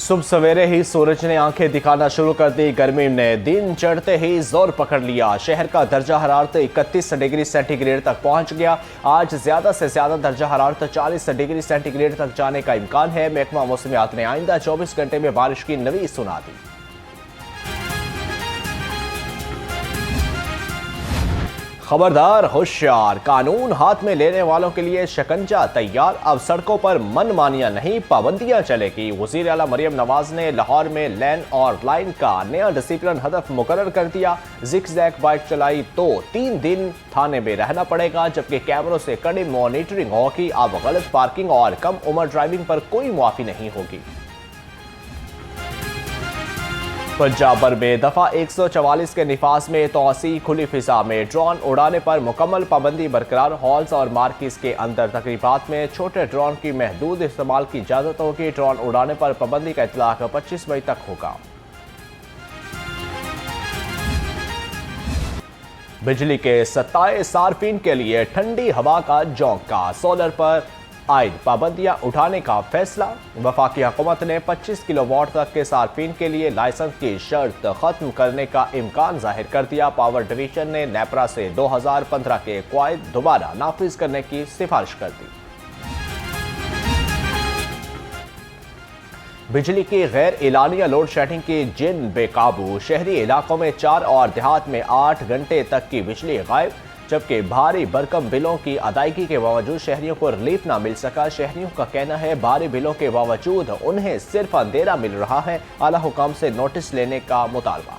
सुबह सवेरे ही सूरज ने आंखें दिखाना शुरू कर दी। गर्मी ने दिन चढ़ते ही जोर पकड़ लिया। शहर का दर्जा हरारत 31 डिग्री सेंटीग्रेड तक पहुंच गया। आज ज्यादा से ज्यादा दर्जा हरारत 40 डिग्री सेंटीग्रेड तक जाने का इम्कान है। महकमा मौसमियात ने आइंदा 24 घंटे में बारिश की नवीद सुना दी। खबरदार, होशियार, कानून हाथ में लेने वालों के लिए शिकंजा तैयार। अब सड़कों पर मनमानियां नहीं, पाबंदियां चलेगी। वज़ीर आला मरियम नवाज ने लाहौर में लेन और लाइन का नया डिसिप्लिन हदफ मुकर्रर कर दिया। जिग-जैग बाइक चलाई तो 3 दिन थाने में रहना पड़ेगा, जबकि कैमरों से कड़ी मॉनिटरिंग होगी। अब गलत पार्किंग और कम उम्र ड्राइविंग पर कोई मुआफी नहीं होगी। पंजाब भर में दफा 144 के निफाज में तोसी। खुली फिजा में ड्रोन उड़ाने पर मुकम्मल पाबंदी बरकरार। हॉल्स और मार्किस के अंदर तकरीबात में छोटे ड्रोन की महदूद इस्तेमाल की इजाजत होगी। ड्रोन उड़ाने पर पाबंदी का इतलाक 25 मई तक होगा। बिजली के सत्ताए सार्फिन के लिए ठंडी हवा का झोंका। सोलर पर आयद पाबंदियां उठाने का फैसला। वफाकी हुकूमत ने 25 किलोवाट तक के सार्फिन के लिए लाइसेंस की शर्त खत्म करने का इम्कान जाहिर कर दिया। पावर डिवीजन ने नेपरा से 2015 के कवायद दोबारा नाफिज करने की सिफारिश कर दी। बिजली की गैर एलानिया लोड शेडिंग की जिन बेकाबू। शहरी इलाकों में 4 और देहात में 8 घंटे तक की बिजली गायब, जबकि भारी भरकम बिलों की अदायगी के बावजूद शहरियों को रिलीफ ना मिल सका। शहरियों का कहना है भारी बिलों के बावजूद उन्हें सिर्फ अंधेरा मिल रहा है। आला हुकाम से नोटिस लेने का मुतालबा।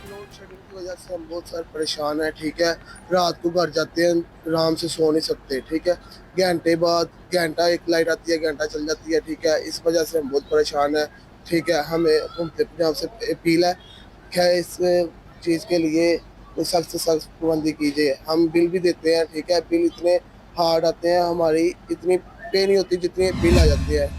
लोड शेडिंग की वजह से हम बहुत सारे परेशान हैं। ठीक है, रात को घर जाते हैं, आराम से सो नहीं सकते। ठीक है, घंटे बाद घंटा एक लाइट आती है, घंटा चल जाती है। ठीक है, इस वजह से हम बहुत परेशान हैं। ठीक है, हमें हुकूमत पंजाब से अपील है क्या इस चीज़ के लिए कोई सख्त से सख्त पाबंदी कीजिए। हम बिल भी देते हैं। ठीक है, बिल इतने हार्ड आते हैं, हमारी इतनी पे नहीं होती जितनी बिल आ जाती है।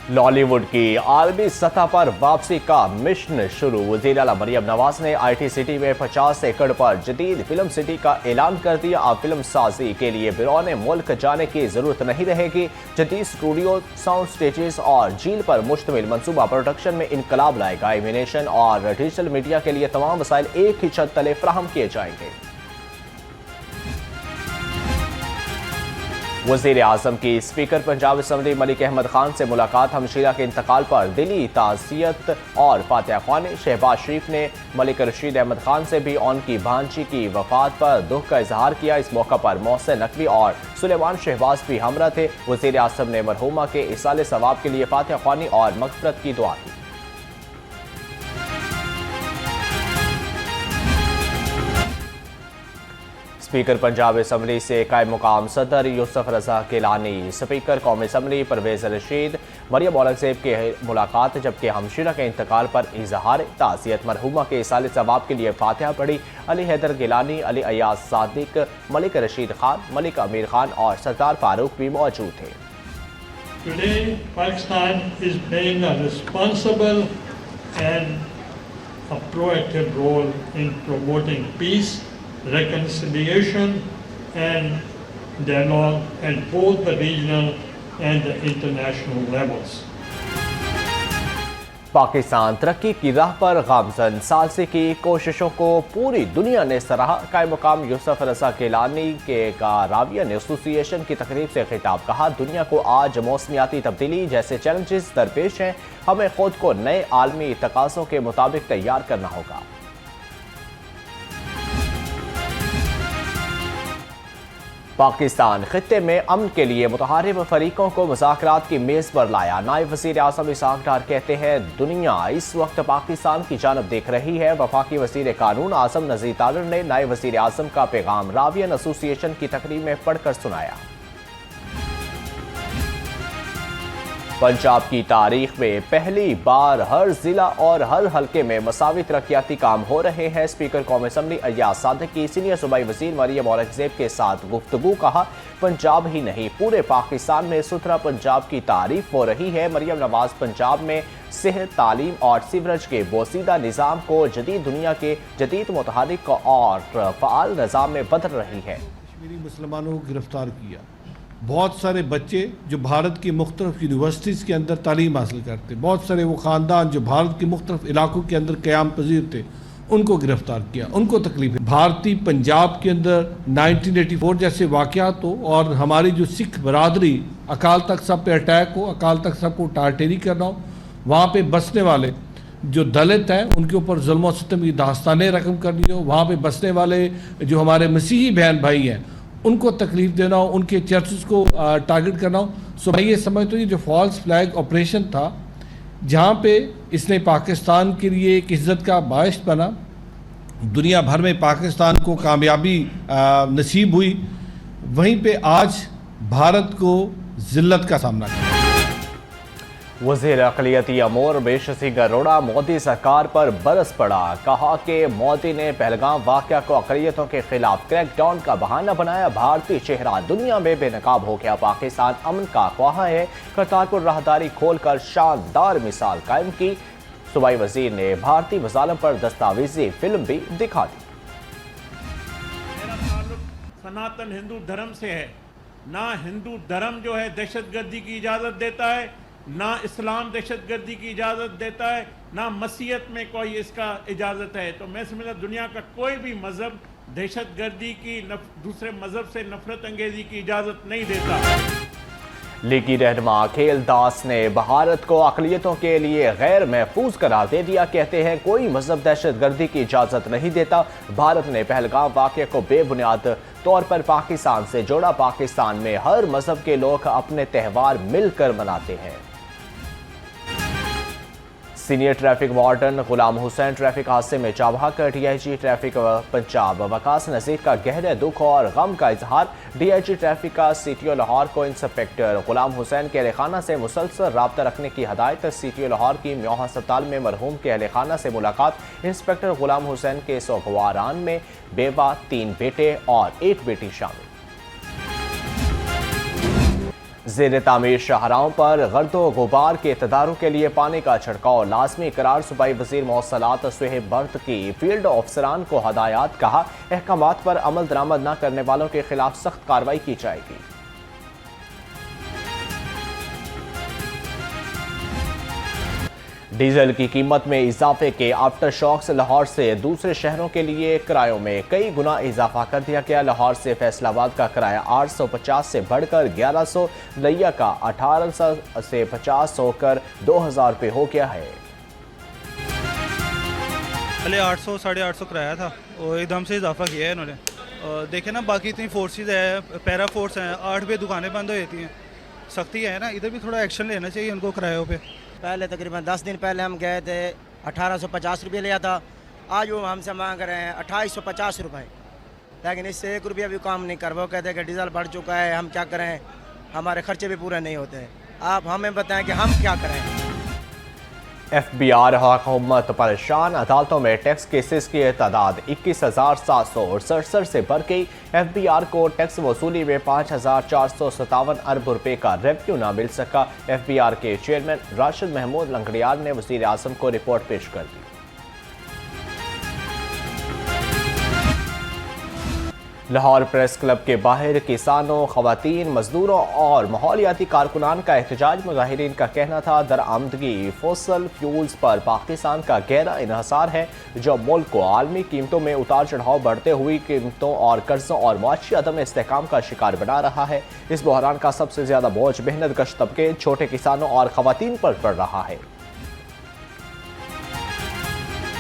लॉलीवुड की आलमी सतह पर वापसी का मिशन शुरू। वज़ीर आला मरियम नवाज ने IT सिटी में 50 एकड़ पर जदीद फिल्म सिटी का ऐलान कर दिया। अब फिल्म साजी के लिए बिरौन मुल्क जाने की जरूरत नहीं रहेगी। जदीद स्टूडियो, साउंड स्टेजेस और झील पर मुश्तमिल मंसूबा प्रोडक्शन में इनकलाब लाएगा। एनिमेशन और डिजिटल मीडिया के लिए तमाम वसाइल एक ही छत तले फराहम किए जाएंगे। वज़ीर आज़म की स्पीकर पंजाब असम्बली मलिक अहमद खान से मुलाकात। हमशीरा के इंतकाल पर दिली ताज़ियत और फातिहा ख्वानी। शहबाज शरीफ ने मलिक रशीद अहमद खान से भी उनकी भांजी की वफात पर दुख का इजहार किया। इस मौका पर मोहसिन नकवी और सुलेमान शहबाज भी हमरा थे। वज़ीर आज़म ने मरहूमा के इसाले सवाब के लिए फातिहा ख्वानी और मग़फ़िरत की दुआ की। स्पीकर पंजाब असम्बली से कायम मुकाम सदर यूसुफ रजा गिलानी, स्पीकर कौमी असम्बली परवेज रशीद, मरियम औरंगजेब के मुलाकात। जबकि हमशीरा के इंतकाल पर इजहार ताज़ियत। मरहूमा के इसाले सवाब के लिए फातिहा पढ़ी। अली हैदर गिलानी, अली अयाज सादिक, मलिक रशीद खान, मलिक अमीर खान और सरदार फारूक भी मौजूद थे। Today, Pakistan is playing a responsible and a proactive role in promoting peace, reconciliation and dialogue at both the regional and the international levels. Pakistan तरक्की की राह पर गामजन। सालसे की कोशिशों को पूरी दुनिया ने सराहा। कायम मुकाम यूसुफ रजा गिलानी के रावियन एसोसिएशन की तकरीब से खिताब। कहा, दुनिया को आज मौसमियाती तब्दीली जैसे चैलेंजेस दरपेश हैं। हमें खुद को नए आलमी तकाज़ों के मुताबिक तैयार करना होगा। पाकिस्तान खित्ते में अमन के लिए मुतहारिब फरीकों को मुज़ाकरात की मेज़ पर लाया। नायब वज़ीर आज़म इसहाक डार कहते हैं, दुनिया इस वक्त पाकिस्तान की जानब देख रही है। वफाकी वज़ीर कानून आज़म नज़ीर तारर ने नायब वज़ीर आज़म का पैगाम रावियन एसोसिएशन की तकरीब में पढ़कर सुनाया। पंजाब की तारीख में पहली बार हर जिला और हर हल्के में मसावी तरक्याती काम हो रहे हैं। स्पीकर कौमी असम्बली अयाज सादिक की सीनियर सूबाई वज़ीर मरियम औरंगजेब के साथ गुफ्तगू। कहा, पंजाब ही नहीं पूरे पाकिस्तान में सुथरा पंजाब की तारीफ हो रही है। मरियम नवाज पंजाब में सेहत, तालीम और सीवरेज के बोसीदा निज़ाम को जदीद दुनिया के जदीद मुतहरिक और फ़आल निज़ाम में बदल रही है। कश्मीरी मुसलमानों को गिरफ्तार किया, बहुत सारे बच्चे जो भारत की मुख्तलिफ यूनिवर्सिटीज़ के अंदर तालीम हासिल करते, बहुत सारे वो ख़ानदान जो भारत के मुख्तलिफ इलाकों के अंदर क़याम पजीर थे, उनको गिरफ़्तार किया, उनको तकलीफ। भारतीय पंजाब के अंदर 1984 जैसे वाक़यात हो और हमारी जो सिख बरादरी अकाल तख्त साहब पे अटैक हो, अकाल तख्त साहब को टारटेरी करना हो, वहाँ पे बसने वाले जो दलित हैं उनके ऊपर जुल्म सितम की दास्तानें रकम करनी हो, वहाँ पे बसने वाले जो हमारे मसीही बहन भाई हैं उनको तकलीफ़ देना हो, उनके चर्चेस को टारगेट करना हो। सो मैं ये समझता हूँ ये जो फॉल्स फ्लैग ऑपरेशन था, जहाँ पे इसने पाकिस्तान के लिए एक इज़्ज़त का बायस बना, दुनिया भर में पाकिस्तान को कामयाबी नसीब हुई, वहीं पे आज भारत को ज़िल्लत का सामना करना। वज़ीर अक़लियती अमूर बेश सिंह अरोड़ा मोदी सरकार पर बरस पड़ा। कहा कि मोदी ने पहलगाम वाक़या को अक़लियतों के खिलाफ क्रैकडाउन का बहाना बनाया। भारतीय चेहरा दुनिया में बेनकाब हो गया। पाकिस्तान अमन का ख्वाह है। करतारपुर राहदारी खोलकर शानदार मिसाल कायम की। सूबाई वज़ीर ने भारतीय मज़ालिम पर दस्तावेजी फिल्म भी दिखा दी। मेरा ताल्लुक सनातन हिंदू धर्म से है। ना हिंदू धर्म जो है दहशतगर्दी की इजाज़त देता है, ना इस्लाम दहशतगर्दी की इजाज़त देता है, ना मसीहत में कोई इसका इजाज़त है। तो मैं समझता दुनिया का कोई भी मज़हब दहशतगर्दी की दूसरे मज़हब से नफरत अंगेज़ी की इजाज़त नहीं देता। लीगी रहनुमा खेल दास ने भारत को अक़लियतों के लिए गैर महफूज करार दे दिया। कहते हैं कोई मजहब दहशतगर्दी की इजाज़त नहीं देता। भारत ने पहलगाम वाक़े को बेबुनियाद तौर पर पाकिस्तान से जोड़ा। पाकिस्तान में हर मजहब के लोग अपने त्यौहार मिलकर मनाते हैं। Senior traffic warden Ghulam Hussain traffic हादसे में जाँ बहक। डीआईजी ट्रैफिक पंजाब वकास नज़ीर का गहरे दुख और गम का इजहार। डीआईजी ट्रैफिक का सीटीओ लाहौर को इंस्पेक्टर गुलाम हुसैन के अहलखाना से मुसलसल रब्ता रखने की हदायत। सीटीओ लाहौर की म्योहा अस्पताल में मरहूम के अहलखाना से मुलाकात। इंस्पेक्टर गुलाम हुसैन के सोगवारान में बेवा, 3 बेटे और 1 बेटी शामिल। ज़ेर तामीर शाहराहों पर गर्दो गुबार के तदारुक के लिए पानी का छिड़काव लाजमी करार। सूबाई वज़ीर मौसलात सुहेब बर्द की फील्ड अफसरान को हदायत। कहा अहकामात पर अमल दरामद न करने वालों के खिलाफ सख्त कार्रवाई की जाएगी। डीजल की कीमत में इजाफे के आफ्टर शॉक्स। लाहौर से दूसरे शहरों के लिए किरायों में कई गुना इजाफा कर दिया गया। लाहौर से फैसलाबाद का किराया 850 से बढ़कर 1100, लिया का 1800 से 50 होकर 2000 रुपये हो गया है। पहले 800 850 किराया था और एकदम से इजाफा किया है इन्होंने। देखे ना बाकी इतनी फोर्सेज है, पैरा फोर्स हैं, 8 बजे दुकानें बंद हो जाती हैं। सख्ती है ना, इधर भी थोड़ा एक्शन लेना चाहिए उनको किरायों पे। पहले तकरीबन 10 दिन पहले हम गए थे, 1850 रुपये लिया था। आज वो हमसे मांग रहे हैं 2850 रुपये, लेकिन इससे 1 रुपया भी काम नहीं कर। वो कहते हैं कि डीजल बढ़ चुका है, हम क्या करें, हमारे खर्चे भी पूरे नहीं होते। आप हमें बताएं कि हम क्या करें। FBI हुकूमत परेशान। अदालतों में टैक्स केसेस की तादाद 21,767 से बढ़ गई। FBI को टैक्स वसूली में 5,457 अरब रुपए का रेवेन्यू न मिल सका। FBI के चेयरमैन राशिद महमूद लंगड़ियाल ने वज़ीर आज़म को रिपोर्ट पेश कर दी। लाहौर प्रेस क्लब के बाहर किसानों, खवातीन, मजदूरों और माहौलियाती कारकुनान का एहतजाज। मुजाहिरीन का कहना था दरआमदगी फॉसिल फ्यूल्स पर पाकिस्तान का गहरा इन्हसार है, जो मुल्क को आलमी कीमतों में उतार चढ़ाव, बढ़ते हुई कीमतों और कर्जों और मुआशी अदम इस्तेहकाम का शिकार बना रहा है। इस बहरान का सबसे ज्यादा बोझ मेहनत कश तबके, छोटे किसानों और खवातीन पर पड़ रहा है।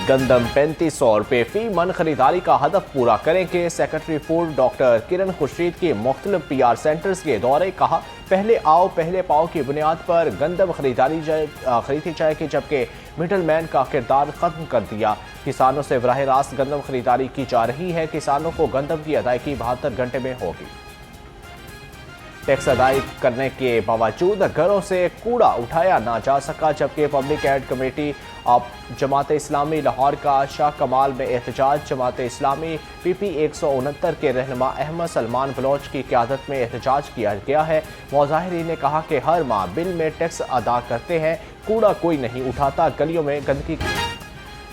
गंदम 3500 रुपये फी मन खरीदारी का हदफ पूरा करेंगे। सेक्रेटरी फूड डॉक्टर किरण खुर्शीद के मुख्तलिफ PR सेंटर्स के दौरे। कहा पहले आओ पहले पाओ की बुनियाद पर गंदम खरीदी जाएगी, जबकि मिडल मैन का किरदार खत्म कर दिया। किसानों से बराह रास्त गंदम खरीदारी की जा रही है। किसानों को गंदम की अदायगी 72 घंटे में होगी। टैक्स अदाई करने के बावजूद घरों से कूड़ा उठाया ना जा सका, जबकि पब्लिक एड कमेटी अब जमात इस्लामी लाहौर का शाह कमाल में एहतजाज। जमात इस्लामी PP 169 के रहनुमा अहमद सलमान बलोच की क़यादत में एहतजाज किया गया है। मुजाहिरीन ने कहा कि हर माह बिल में टैक्स अदा करते हैं, कूड़ा कोई नहीं उठाता। गलियों में गंदगी।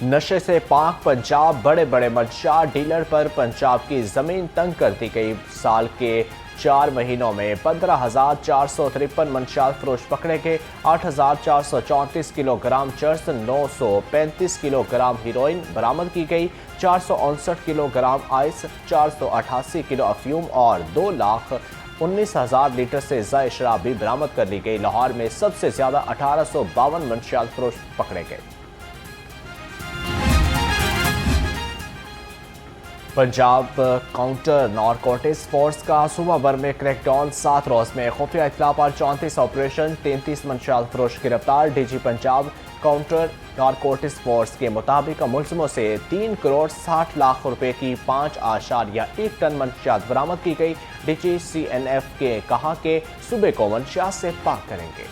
नशे से पाक पंजाब, बड़े बड़े मंशा डीलर पर पंजाब की ज़मीन तंग कर दी गई। साल के 4 महीनों में 15,453 मंशियात फरोश पकड़े गए। 8,434 किलोग्राम चर्स, 935 किलोग्राम हीरोइन बरामद की गई। 459 किलोग्राम आइस, 488 किलो अफ्यूम और 2,19,000 लीटर से ज़ायद शराब भी बरामद कर ली गई। लाहौर में सबसे ज्यादा 1852 मंशियात फरोश पकड़े गए। पंजाब काउंटर नारकोटिक्स फोर्स का सूबा भर में क्रैकडाउन। 7 रोज में खुफिया इत्तला पर 34 ऑपरेशन, 33 मंशियात फरोश गिरफ्तार। DG Punjab counter narcotics force के मुताबिक मुलजिमों से 3 करोड़ 60 लाख रुपए की 5.1 टन मंशियात बरामद की गई। डीजी CNF के कहा कि सूबे को मंशियात से पाक करेंगे।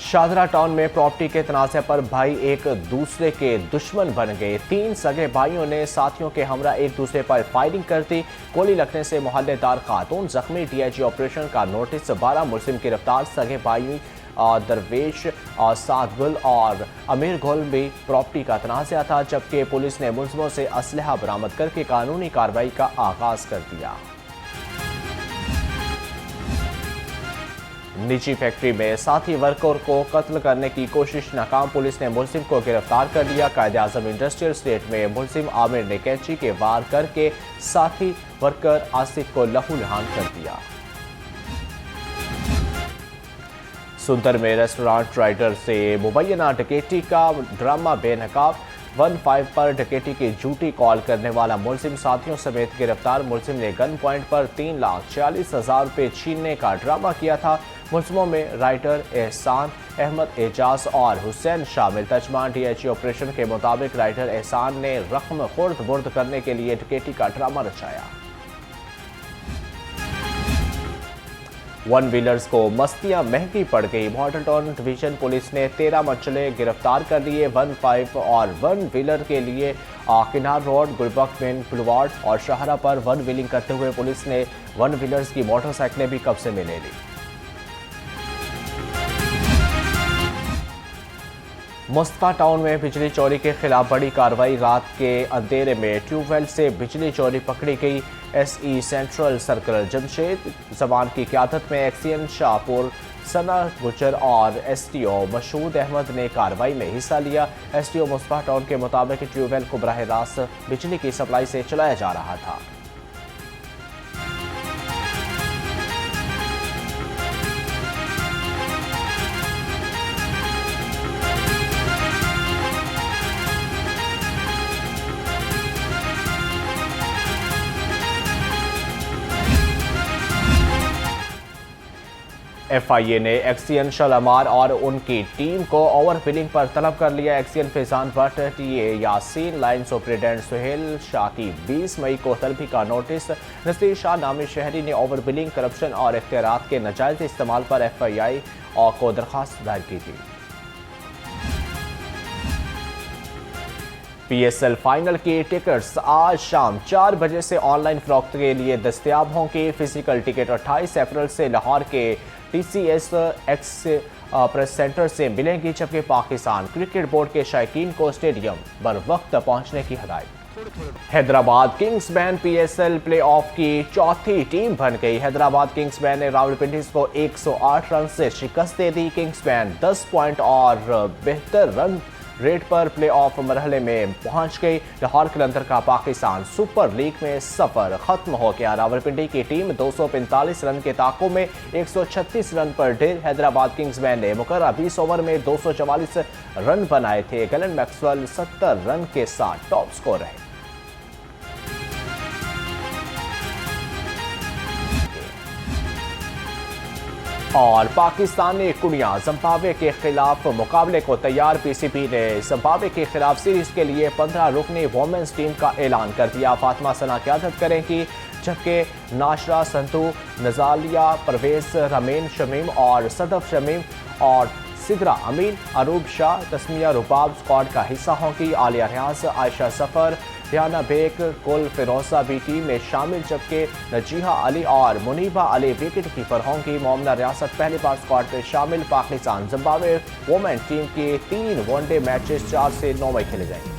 शादरा टाउन में प्रॉपर्टी के तनाज़े पर भाई एक दूसरे के दुश्मन बन गए। 3 सगे भाइयों ने साथियों के हमरा एक दूसरे पर फायरिंग कर दी। गोली लगने से मोहल्लेदार खातून जख्मी। DIG ऑपरेशन का नोटिस। 12 मुलजिम गिरफ्तार। सगे भाई दरवेश सादगुल और अमीर गुल भी प्रॉपर्टी का तनाज़ा था, जबकि पुलिस ने मुलजिमों से असलहा बरामद करके कानूनी कार्रवाई का आगाज कर दिया। निजी फैक्ट्री में साथी वर्कर को कत्ल करने की कोशिश नाकाम। पुलिस ने मुलजिम को गिरफ्तार कर लिया। कायद-ए-आज़म इंडस्ट्रियल स्टेट में मुलजिम आमिर ने कैंची के वार करके साथी वर्कर आसिफ को लहूलुहान कर दिया। सुंदर में रेस्टोरेंट राइडर से मुबैना डकैती का ड्रामा बेनकाब। 15 पर डकैती की झूठी कॉल करने वाला मुलजिम साथियों समेत गिरफ्तार। मुलजिम ने गन पॉइंट पर 3,46,000 रुपये छीनने का ड्रामा किया था। मुलजिमों में राइडर एहसान अहमद, एजाज और हुसैन शामिल। तर्जमान DIG ऑपरेशन के मुताबिक राइडर एहसान ने रकम खुर्द बुर्द करने के लिए डकैती का ड्रामा रचाया। 1 व्हीलर्स को मस्तियां महंगी पड़ गई। मॉडल टाउन डिवीजन पुलिस ने 13 मंचले गिरफ्तार कर लिए। 15 और 1 व्हीलर के लिए किनार रोड, गुलबख्त मेन बुलवार्ड और शाहरा पर 1 व्हीलिंग करते हुए पुलिस ने 1 व्हीलर्स की मोटरसाइकिलें भी कब्जे में ले ली। मुस्तफा टाउन में बिजली चोरी के खिलाफ बड़ी कार्रवाई। रात के अंधेरे में ट्यूबवेल से बिजली चोरी पकड़ी गई। SE central circle Jamshed Zaman की क़यादत में एक्सियन शाहपुर, सना गुजर और STO मशहूद अहमद ने कार्रवाई में हिस्सा लिया। STO मुस्तफा टाउन के मुताबिक ट्यूबवेल को बराह रास्त बिजली की सप्लाई से चलाया जा रहा था। FIA ने एक्सियन शलमार और उनकी टीम को ओवर बिलिंग पर तलब कर लिया। XEN Faizan Bhat, TA Yasin, line superintendent Suhail Shah की 20 मई को तलबी का नोटिस। नसीर शाह नामी शहरी ने ओवर बिलिंग, करप्शन और इख्तियारात के नाजायज इस्तेमाल पर FIA को दरख्वास्त दायर की थी। PSL फाइनल की टिकट्स आज शाम 4 बजे से ऑनलाइन फरोख्त के लिए दस्तयाब होंगे। फिजिकल टिकट 28 अप्रैल से लाहौर के TCS X प्रेस सेंटर से मिलेंगी, जबकि पाकिस्तान क्रिकेट बोर्ड के शायकीन को स्टेडियम बर वक्त पहुंचने की हिदायत। Hyderabad Kingsman PSL play of की चौथी टीम बन गई। हैदराबाद किंग्समैन ने रावलपिंडी को 108 रन से शिकस्त दे दी। किंग्समैन 10 पॉइंट और बेहतर रन रेट पर प्ले ऑफ मरहले में पहुंच गई। लाहौर कलंदर का पाकिस्तान सुपर लीग में सफर खत्म हो गया। रावलपिंडी की टीम 245 रन के ताकों में 136 रन पर ढेर। हैदराबाद किंग्समैन ने मुकर्रर 20 ओवर में 244 रन बनाए थे। गलन मैक्सवेल 70 रन के साथ टॉप स्कोर रहे। और पाकिस्तानी कुड़ियां जिम्बाब्वे के खिलाफ मुकाबले को तैयार। PCB ने जिम्बाब्वे के खिलाफ सीरीज के लिए 15 रुकनी वोमेंस टीम का ऐलान कर दिया। फातिमा सना क़यादत करेंगी, जबकि नाशरा संतू, नजालिया परवेज, रमीन शमीम और सदफ शमीम और सिदरा अमीन, अरूब शाह, तस्मिया रुबाब स्क्वाड का हिस्सा होंगी। आलिया रियाज, आयशा सफ़र, रियाना बेग, कुल फिरोजा भी टीम में शामिल, जबकि नजीहा अली और मुनीबा अली विकेट कीपर होंगी। मोमना रियासत पहली बार स्क्वाड में शामिल। पाकिस्तान जिम्बाब्वे वोमेन टीम के 3 वनडे मैचेस 4 से 9 मई खेले जाएंगे।